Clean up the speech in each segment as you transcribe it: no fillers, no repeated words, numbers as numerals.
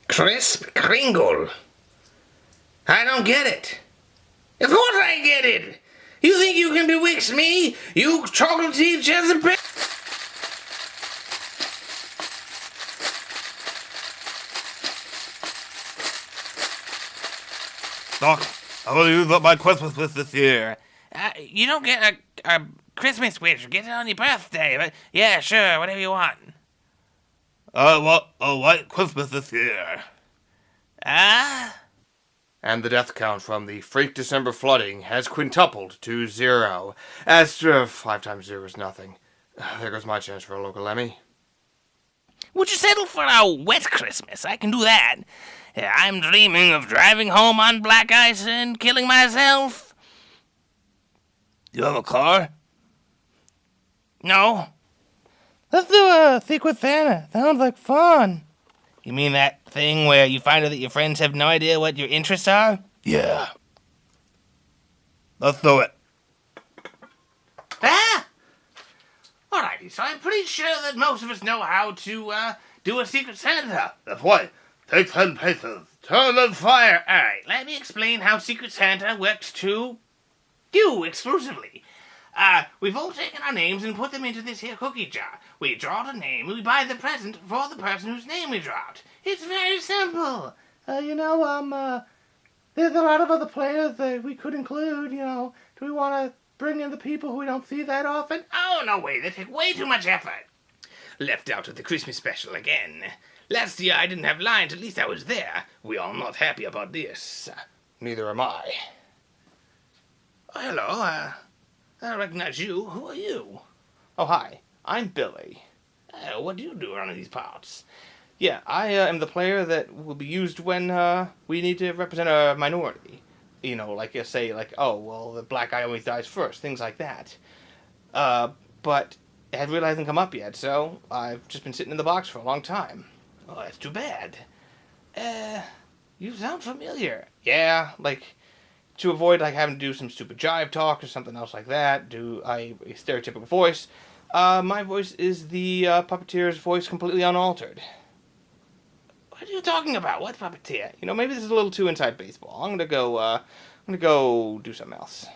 Crisp Kringle. I don't get it. Of course I get it. You think you can bewitch me, you chocolatey Jezebel? Doc, I will use up my Christmas list this year. You don't get a Christmas wish. Get it on your birthday. But yeah, sure, whatever you want. What a white Christmas this year. Ah? And the death count from the freak December flooding has quintupled to 0. As 5 times 0 is nothing. There goes my chance for a local Emmy. Would you settle for a wet Christmas? I can do that. I'm dreaming of driving home on black ice and killing myself. You have a car? No. Let's do a Secret Santa. Sounds like fun. You mean that thing where you find out that your friends have no idea what your interests are? Yeah. Let's do it. Ah! Alrighty, so I'm pretty sure that most of us know how to, do a Secret Santa. That's right. Take 10 paces. Turn on fire. Alright, let me explain how Secret Santa works to you exclusively. We've all taken our names and put them into this here cookie jar. We draw the name, we buy the present for the person whose name we drawed. It's very simple. There's a lot of other players that we could include, Do we want to bring in the people who we don't see that often? Oh, no way, they take way too much effort. Left out of the Christmas special again. Last year I didn't have lines, at least I was there. We all not happy about this. Neither am I. Oh, hello, I recognize you. Who are you? Oh, hi. I'm Billy. What do you do around these parts? Yeah, I am the player that will be used when we need to represent a minority. The black guy always dies first, things like that. But it hadn't really hasn't come up yet, so I've just been sitting in the box for a long time. Oh, that's too bad. You sound familiar. Yeah, to avoid having to do some stupid jive talk or something else like that, do a stereotypical voice. My voice is the puppeteer's voice, completely unaltered. What are you talking about? What puppeteer? Maybe this is a little too inside baseball. I'm gonna go do something else.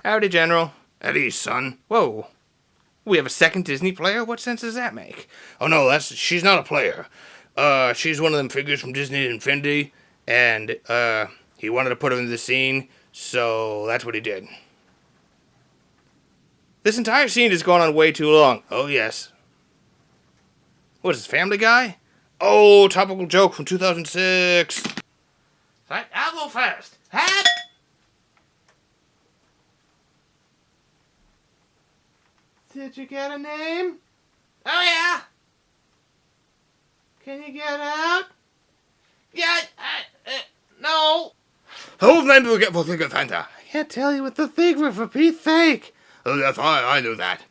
Howdy, General. At ease, son. Whoa. We have a second Disney player? What sense does that make? Oh no, she's not a player. She's one of them figures from Disney Infinity, and he wanted to put her into the scene, so that's what he did. This entire scene has gone on way too long. Oh yes. What is this, Family Guy? Oh, topical joke from 2006. Right, I'll go first. Did you get a name? Oh, yeah. Can you get out? Yeah, no. Whose name do we get for Secret Santa? I can't tell you what the secret, for Pete's sake. Oh, yes, I knew that.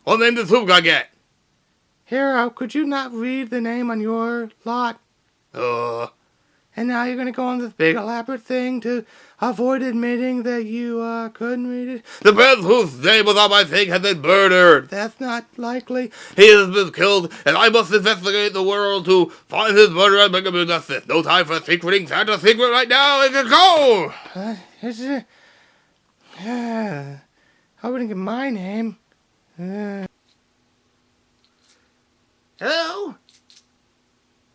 What name does Who guy get? Hero, could you not read the name on your lot? And now you're going to go on this big elaborate thing to avoid admitting that you couldn't read it? The person whose name was on my thing has been murdered. That's not likely. He has been killed, and I must investigate the world to find his murderer and bring him to justice. No time for secreting Santa's secret right now. Let's go! I wouldn't get my name. Hello?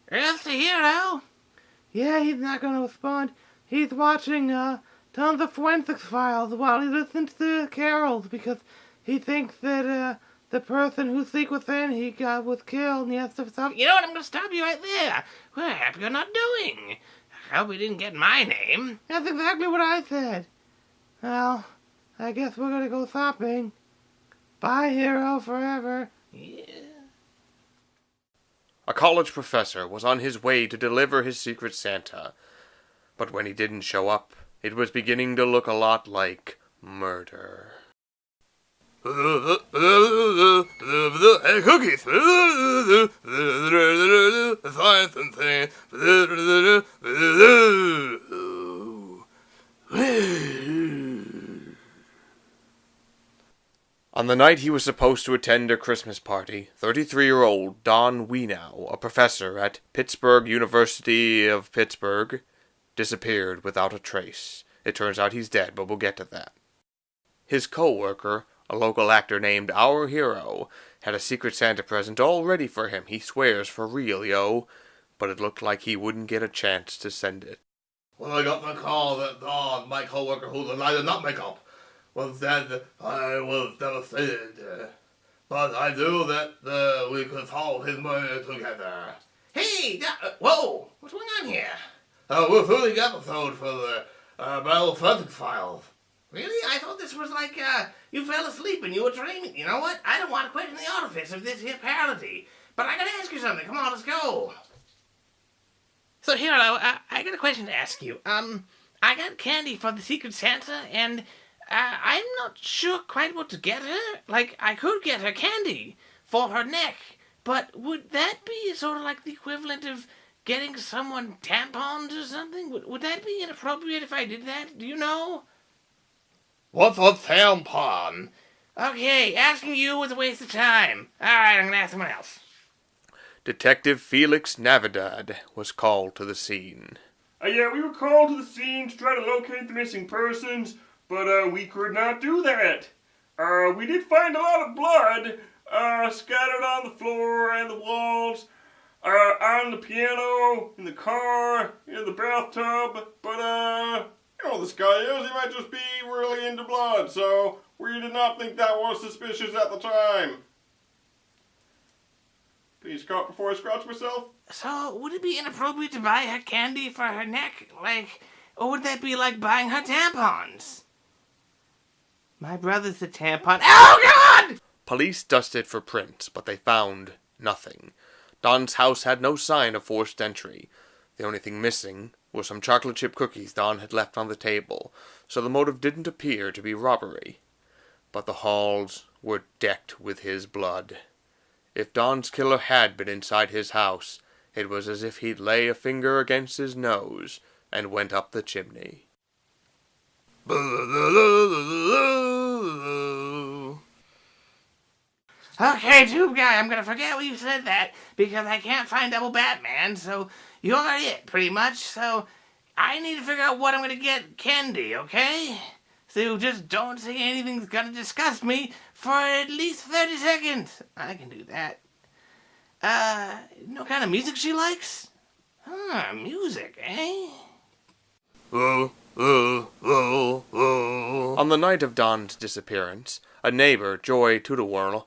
That's the hero. Yeah, he's not going to respond. He's watching tons of forensics files while he listens to carols because he thinks that the person whose secret Santa he got was killed and he has to stop. You know what? I'm going to stop you right there. What happy you're not doing? I hope we didn't get my name. That's exactly what I said. Well, I guess we're going to go shopping. Bye, hero, forever. Yeah. A college professor was on his way to deliver his Secret Santa, but when he didn't show up, it was beginning to look a lot like murder. Hey, cookies! Science and things. On the night he was supposed to attend a Christmas party, 33-year-old Don Wienow, a professor at Pittsburgh University of Pittsburgh, disappeared without a trace. It turns out he's dead, but we'll get to that. His co-worker, a local actor named Our Hero, had a Secret Santa present all ready for him. He swears for real, yo. But it looked like he wouldn't get a chance to send it. When I got the call that my co-worker who the night of not makeup was dead, I was devastated. But I knew that we could solve his murder together. Hey, whoa, what's going on here? We're filming episode for the Battle Forensics Files. Really? I thought this was like, you fell asleep and you were dreaming. You know what? I don't want to question the artifice of this here parody. But I gotta ask you something. Come on, let's go. So, Hero, I got a question to ask you. I got candy for the Secret Santa, and I'm not sure quite what to get her. Like, I could get her candy for her neck, but would that be sort of like the equivalent of getting someone tampons or something? Would that be inappropriate if I did that? Do you know? What's a tampon? Okay, asking you was a waste of time. Alright, I'm gonna ask someone else. Detective Felix Navidad was called to the scene. Yeah, we were called to the scene to try to locate the missing persons, but we could not do that. We did find a lot of blood scattered on the floor and the walls, on the piano, in the car, in the bathtub, but you know this guy is, he might just be really into blood, so we did not think that was suspicious at the time. Please cut before I scratch myself. So, would it be inappropriate to buy her candy for her neck? Like, or would that be like buying her tampons? My brother's a tampon. Oh, God! Police dusted for prints, but they found nothing. Don's house had no sign of forced entry. The only thing missing were some chocolate chip cookies Don had left on the table, so the motive didn't appear to be robbery. But the halls were decked with his blood. If Don's killer had been inside his house, it was as if he'd lay a finger against his nose and went up the chimney. Okay, Tube Guy, I'm gonna forget when you said that, because I can't find Double Batman, so you're it, pretty much, so I need to figure out what I'm gonna get candy, okay? So just don't say anything's gonna disgust me for at least 30 seconds. I can do that. Know what kind of music she likes? Music, eh? On the night of Don's disappearance, a neighbor, Joy Tudorwhirl,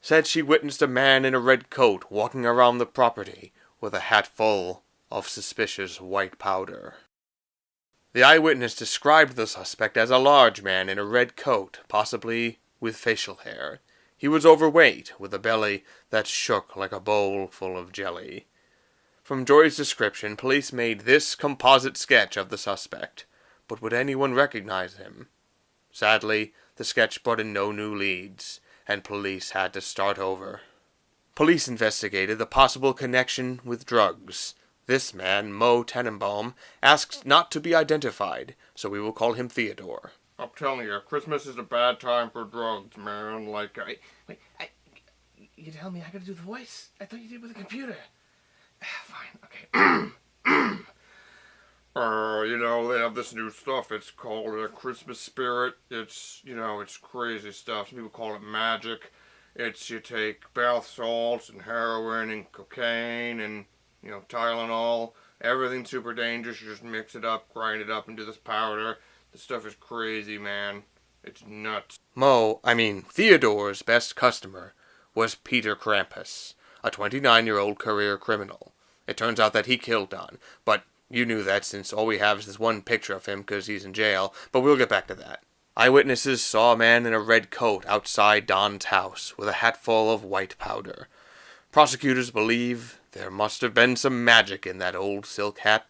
said she witnessed a man in a red coat walking around the property with a hat full of suspicious white powder. The eyewitness described the suspect as a large man in a red coat, possibly with facial hair. He was overweight, with a belly that shook like a bowl full of jelly. From Joy's description, police made this composite sketch of the suspect, but would anyone recognize him? Sadly, the sketch brought in no new leads, and police had to start over. Police investigated the possible connection with drugs. This man, Mo Tenenbaum, asked not to be identified, so we will call him Theodore. I'm telling you, Christmas is a bad time for drugs, man. Like, Wait, you tell me I gotta do the voice? I thought you did with a computer. Fine, okay. you know, they have this new stuff. It's called Christmas Spirit. It's, you know, it's crazy stuff. Some people call it magic. It's, you take bath salts and heroin and cocaine and, you know, Tylenol. Everything's super dangerous. You just mix it up, grind it up into this powder. This stuff is crazy, man. It's nuts. Theodore's best customer was Peter Krampus, a 29-year-old career criminal. It turns out that he killed Don, but you knew that since all we have is this one picture of him because he's in jail, but we'll get back to that. Eyewitnesses saw a man in a red coat outside Don's house with a hat full of white powder. Prosecutors believe there must have been some magic in that old silk hat.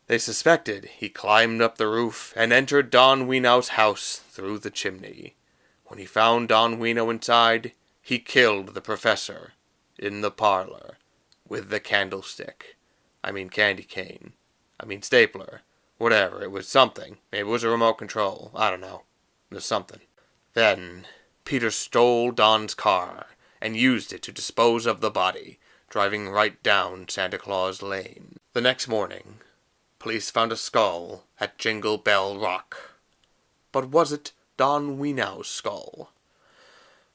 They suspected he climbed up the roof and entered Don Wienow's house through the chimney. When he found Don Wienow inside, he killed the professor in the parlor with the candlestick. Candy cane. Stapler. Whatever, it was something. Maybe it was a remote control. I don't know. It was something. Then Peter stole Don's car and used it to dispose of the body, driving right down Santa Claus Lane. The next morning, police found a skull at Jingle Bell Rock. But was it Don Wienow's skull?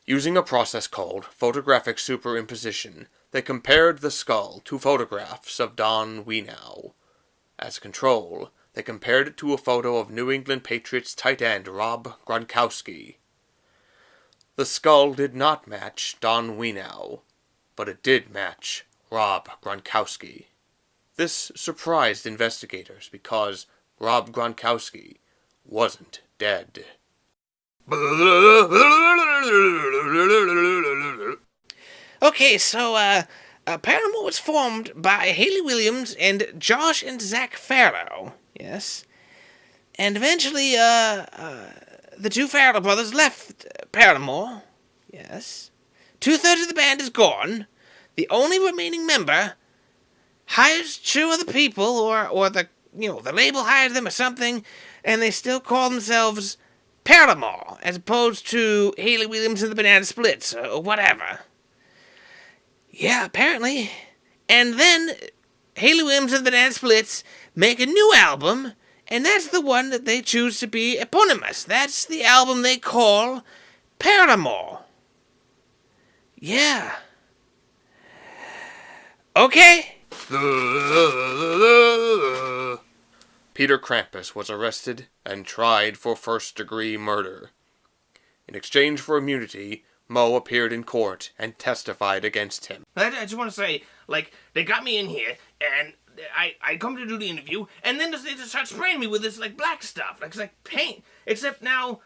Using a process called photographic superimposition, they compared the skull to photographs of Don Wienow. As control, they compared it to a photo of New England Patriots tight end Rob Gronkowski. The skull did not match Don Wienow, but it did match Rob Gronkowski. This surprised investigators because Rob Gronkowski wasn't dead. Okay, so, Paramore was formed by Haley Williams and Josh and Zach Farrow, yes? And eventually, the two Farrow brothers left Paramore, yes? 2/3 of the band is gone. The only remaining member hires two other people, or the label hired them or something, and they still call themselves Paramore, as opposed to Haley Williams and the Banana Splits, or whatever. Yeah, apparently. And then Haley Williams and the Banana Splits make a new album, and that's the one that they choose to be eponymous. That's the album they call Paramore. Yeah. Okay. Peter Krampus was arrested and tried for first-degree murder. In exchange for immunity, Moe appeared in court and testified against him. I just want to say, they got me in here, and I come to do the interview, and then they just start spraying me with this, black stuff. It's like paint. Except now,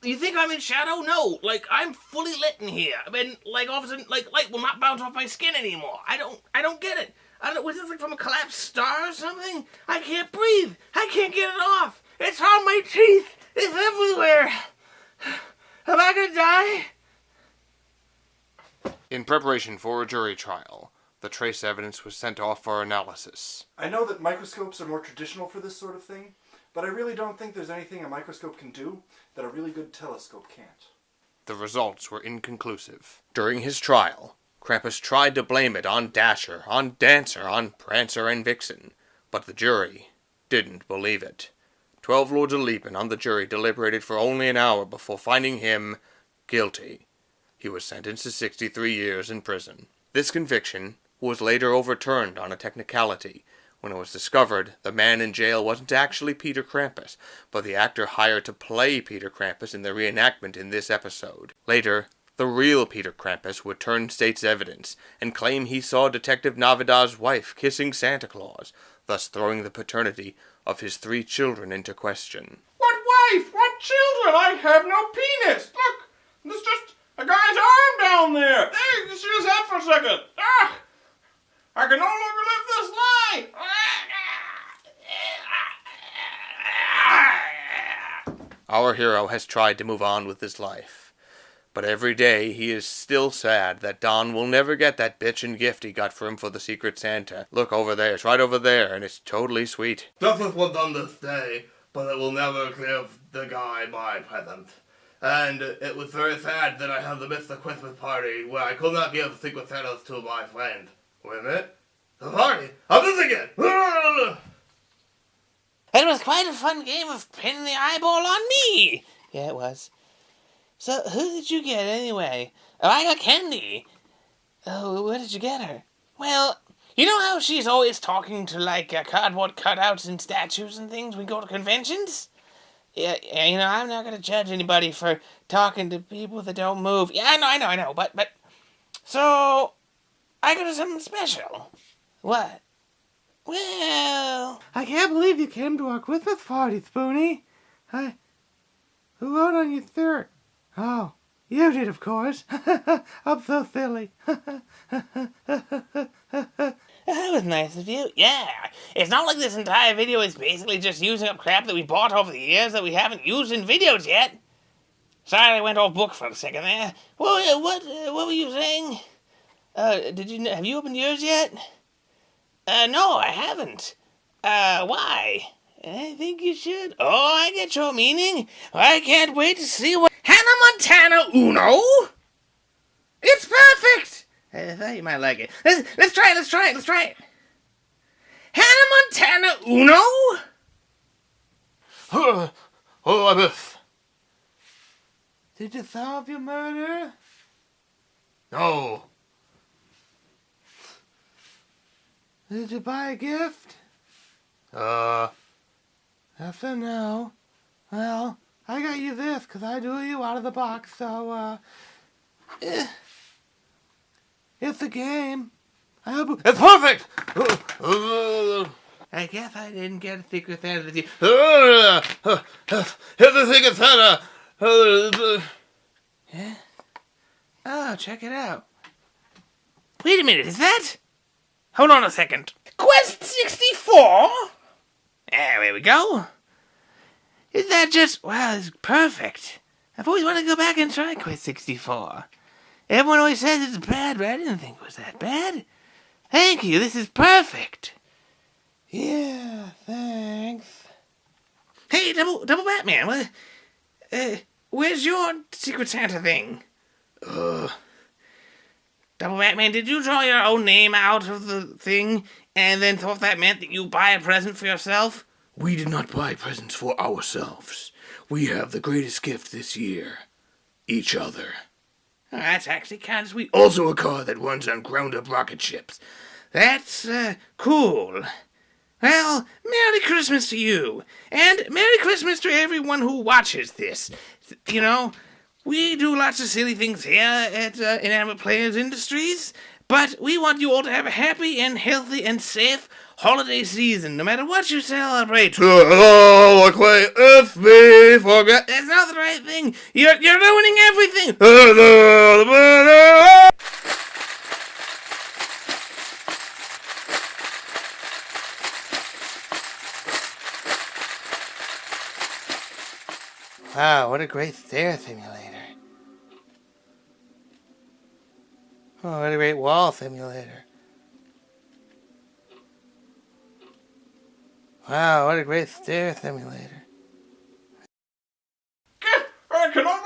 you think I'm in shadow? No, I'm fully lit in here. I mean, all of a sudden, light will not bounce off my skin anymore. I don't get it. Was this, from a collapsed star or something? I can't breathe. I can't get it off. It's on my teeth. It's everywhere. Am I gonna die? In preparation for a jury trial, the trace evidence was sent off for analysis. I know that microscopes are more traditional for this sort of thing, but I really don't think there's anything a microscope can do that a really good telescope can't. The results were inconclusive. During his trial, Krampus tried to blame it on Dasher, on Dancer, on Prancer and Vixen, but the jury didn't believe it. 12 Lords of Leapin on the jury deliberated for only an hour before finding him guilty. He was sentenced to 63 years in prison. This conviction was later overturned on a technicality, when it was discovered the man in jail wasn't actually Peter Krampus, but the actor hired to play Peter Krampus in the reenactment in this episode. Later, the real Peter Krampus would turn state's evidence and claim he saw Detective Navidad's wife kissing Santa Claus, thus throwing the paternity of his 3 children into question. What wife? What children? I have no penis. Look, there's just a guy's arm down there. There, you see his head for a second. Ah! I can no longer live this life. Our hero has tried to move on with his life. But every day he is still sad that Don will never get that bitchin' gift he got for him for the Secret Santa. Look over there, it's right over there, and it's totally sweet. Justice was done this day, but it will never give the guy my present. And it was very sad that I had to miss the Christmas party where I could not give Secret Santas to my friend. Wait a minute. The party? I'm missing it! It was quite a fun game of pinning the eyeball on me. Yeah, it was. So, who did you get anyway? Oh, I got Candy. Oh, where did you get her? Well, you know how she's always talking to, cardboard cutouts and statues and things when we go to conventions? Yeah, I'm not gonna judge anybody for talking to people that don't move. Yeah, I know, but... So, I got her something special. What? Well... I can't believe you came to our Christmas party, Spoonie. Who wrote on your shirt? Oh, you did, of course. I'm so silly. That was nice of you. Yeah. It's not like this entire video is basically just using up crap that we bought over the years that we haven't used in videos yet. Sorry I went off book for a second there. Well, what were you saying? Have you opened yours yet? No, I haven't. Why? I think you should. Oh, I get your meaning. I can't wait to see what... Hannah Montana Uno? It's perfect! I thought you might like it. Let's try it. Hannah Montana Uno? Oh, Biff. Did you solve your murder? No. Did you buy a gift? Uh, That's a no. Well, I got you this because I drew you out of the box, so, it's a game. I hope it's perfect! I guess I didn't get a Secret Santa this year. Here's the Secret Santa! Yeah? Oh, check it out. Wait a minute, is that? Hold on a second. Quest 64? There we go. Is that just... Wow, it's perfect. I've always wanted to go back and try Quest 64. Everyone always says it's bad, but I didn't think it was that bad. Thank you, this is perfect. Yeah, thanks. Hey, Double Batman, where's your Secret Santa thing? Double Batman, did you draw your own name out of the thing and then thought that meant that you buy a present for yourself? We did not buy presents for ourselves. We have the greatest gift this year. Each other. Oh, that's actually kind of sweet. Also a car that runs on ground-up rocket ships. That's, cool. Well, Merry Christmas to you. And Merry Christmas to everyone who watches this. You know, we do lots of silly things here at Inanimate Players Industries, but we want you all to have a happy and healthy and safe holiday season, no matter what you celebrate. Oh, wait, if we forget... That's not the right thing. You're ruining everything. Wow, what a great stair simulator. Oh, what a great wall simulator. Wow, what a great stair simulator. I cannot